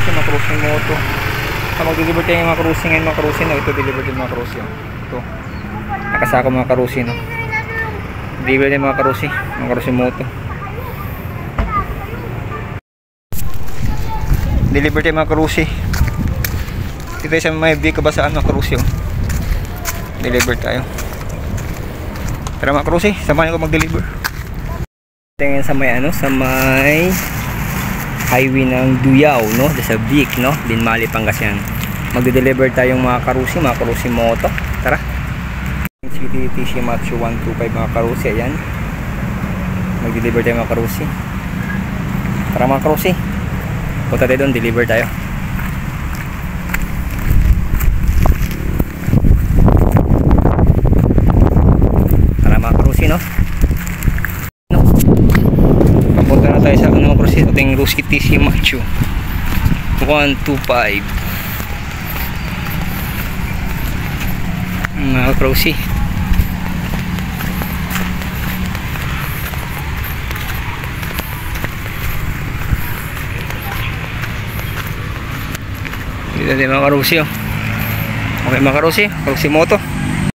cruise, mga cruising moto. Mag-deliver tayo ng mga cruising ngayon, mga cruising. No? Ito, deliver din mga cruising. Ito. Nakasako mga cruising. No? Deliver din mga cruising moto. Deliver tayo mga cruising. Dito sa may big kabasaan mga cruising. Deliver tayo. Tara mga cruising, samahan ko mag-deliver. Tingin sa may sa may highway ng Duyao, no, sa Vic, no, Dinmali, Pangasinan. Magde-deliver tayong mga karusi moto. Tara. CTT Shimatsu 125 mga karusi, ayan. Mag-deliver tayo mga karusi. Tara mga karusi. Punta tayo doon, deliver tayo. Tara mga karusi, no. Papunta na tayo sa cruise, ating CTT Shimatsu 125 mga cruise. Dito din mga cruise. Okay mga cruise moto.